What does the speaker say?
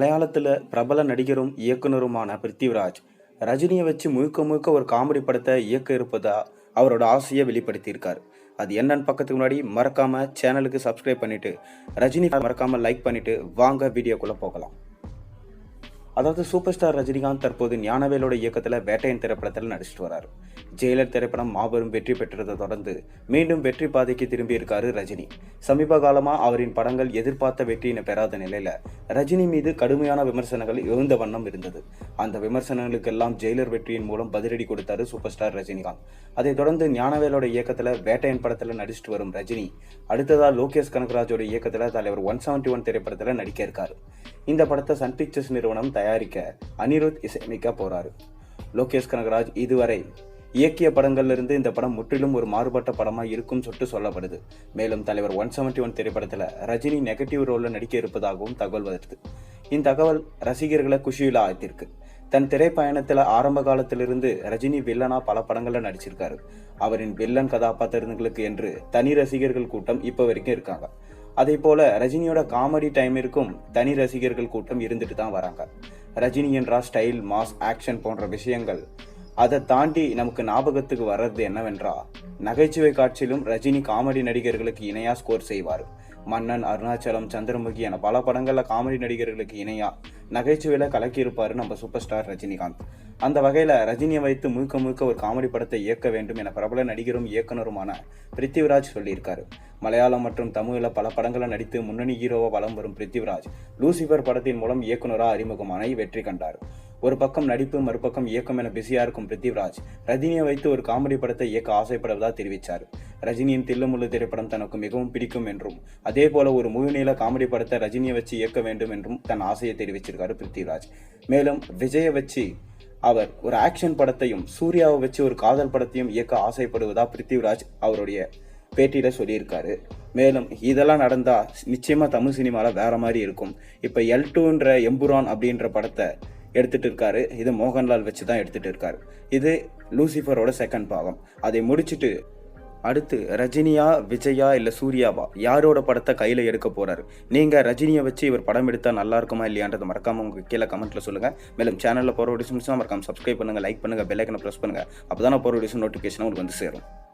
மலையாளத்தில் பிரபல நடிகரும் இயக்குனருமான பிருத்திவிராஜ் ரஜினியை வச்சு முழுக்க முழுக்க ஒரு காமெடி படத்தை இயக்க இருப்பதா அவரோட ஆசையை வெளிப்படுத்தியிருக்காரு. அது என்னன்னு பக்கத்துக்கு முன்னாடி மறக்காம சேனலுக்கு சப்ஸ்கிரைப் பண்ணிட்டு ரஜினி மறக்காம லைக் பண்ணிட்டு வாங்க வீடியோக்குள்ள போகலாம். அதாவது சூப்பர் ஸ்டார் ரஜினிகாந்த் தற்போது ஞானவேலோட இயக்கத்தில் வேட்டையன் திரைப்படத்தில் நடிச்சிட்டு வராரு. ஜெயிலர் திரைப்படம் மாபெரும் வெற்றி பெற்றதை தொடர்ந்து மீண்டும் வெற்றி பாதைக்கு திரும்பி இருக்காரு ரஜினி. சமீப காலமா அவரின் படங்கள் எதிர்பார்த்த வெற்றியினை பெறாத நிலையில ரஜினி மீது கடுமையான விமர்சனங்கள் எழுந்த வண்ணம் இருந்தது. அந்த விமர்சனங்களுக்கெல்லாம் ஜெயிலர் வெற்றியின் மூலம் பதிலடி கொடுத்தாரு சூப்பர் ஸ்டார் ரஜினிகாந்த். அதைத் தொடர்ந்து ஞானவேலோட இயக்கத்தில் வேட்டையன் படத்தில் நடிச்சிட்டு வரும் ரஜினி அடுத்ததா லோகேஷ் கனகராஜோட இயக்கத்தில் தலைவர் 171 திரைப்படத்தில் நடிக்க இருக்காரு. இந்த படத்தை சன் பிக்சர்ஸ் நிறுவனம் தயாரிக்க அனிருத் இசையமைக்க போறாரு. லோகேஷ் கனகராஜ் இதுவரை இயக்கிய படங்கள்ல இருந்து இந்த படம் முற்றிலும் ஒரு மாறுபட்ட படமா இருக்கும் சொல்லப்படுது. மேலும் தலைவர் 171 திரைப்படத்துல ரஜினி நெகட்டிவ் ரோல்ல நடிக்க இருப்பதாகவும் தகவல் வருது. இந்த தகவல் ரசிகர்களை குஷியில ஆழ்த்திருக்கு. தன் திரைப்பயணத்துல ஆரம்ப காலத்திலிருந்து ரஜினி வில்லனா பல படங்கள்ல நடிச்சிருக்காரு. அவரின் வில்லன் கதாபாத்திரங்களுக்கு என்று தனி ரசிகர்கள் கூட்டம் இப்ப வரைக்கும் இருக்காங்க. அதே போல ரஜினியோட காமெடி டைமிற்கும் தனி ரசிகர்கள் கூட்டம் இருந்துட்டு தான் வராங்க. ரஜினி என்றா ஸ்டைல், மாஸ், ஆக்ஷன் போன்ற விஷயங்கள். அதை தாண்டி நமக்கு ஞாபகத்துக்கு வர்றது என்னவென்றா, நகைச்சுவை காட்சியிலும் ரஜினி காமெடி நடிகர்களுக்கு இணையா ஸ்கோர் செய்வார். மன்னன், அருணாச்சலம், சந்திரமுகி என பல படங்கள்ல காமெடி நடிகர்களுக்கு இணையா நகைச்சுவையில கலக்கியிருப்பாரு நம்ம சூப்பர் ஸ்டார் ரஜினிகாந்த். அந்த வகையில ரஜினியை வைத்து முழுக்க முழுக்க ஒரு காமெடி படத்தை இயக்க வேண்டும் என பிரபல நடிகரும் இயக்குனருமான பிருத்திவிராஜ் சொல்லியிருக்காரு. மலையாளம் மற்றும் தமிழ்ல பல படங்களை நடித்து முன்னணி ஹீரோவா வலம் வரும் பிருத்திவிராஜ் லூசிபர் படத்தின் மூலம் இயக்குனராக அறிமுகமான வெற்றி கண்டார். ஒரு பக்கம் நடிப்பு, மறுபக்கம் இயக்கம் என பிஸியா இருக்கும் பிருத்திவிராஜ் ரஜினியை வைத்து ஒரு காமெடி படத்தை இயக்க ஆசைப்படுவதா தெரிவித்தார். ரஜினியின் தில்லுமுள்ளு திரைப்படம் தனக்கு மிகவும் பிடிக்கும் என்றும் அதே போல ஒரு முழுநீள காமெடி படத்தை ரஜினியை வச்சு இயக்க வேண்டும் என்றும் தன் ஆசையை தெரிவிச்சிருக்காரு பிருத்திவிராஜ். மேலும் விஜயை வச்சு அவர் ஒரு ஆக்ஷன் படத்தையும் சூர்யாவை வச்சு ஒரு காதல் படத்தையும் இயக்க ஆசைப்படுவதா பிருத்திவிராஜ் அவருடைய பேட்டியில சொல்லியிருக்காரு. மேலும் இதெல்லாம் நடந்தா நிச்சயமா தமிழ் சினிமால வேற மாதிரி இருக்கும். இப்ப L2ன்ற எம்புரான் அப்படின்ற படத்தை எடுத்துட்டு இருக்காரு. இது மோகன்லால் வச்சு தான் எடுத்துட்டு இருக்காரு. இது லூசிஃபரோட செகண்ட் பாகம். அதை முடிச்சுட்டு அடுத்து ரஜினியா, விஜயா இல்ல சூர்யாவா யாரோட படத்தை கையில எடுக்க போறாரு? நீங்க ரஜினியை வச்சு இவர் படம் எடுத்தா நல்லா இருக்குமா இல்லையான்றதை மறக்காம உங்க கீழே கமெண்ட்ல சொல்லுங்க. மேலும் சேனல்ல போற வீடியோஸ் மறக்காம சப்ஸ்கிரைப் பண்ணுங்க, லைக் பண்ணுங்க, பெல் ஐக்கனை பிரஸ் பண்ணுங்க. அப்பதான் போற வீடியோஸ் நோட்டிபிகேஷன் உங்களுக்கு வந்து சேரும்.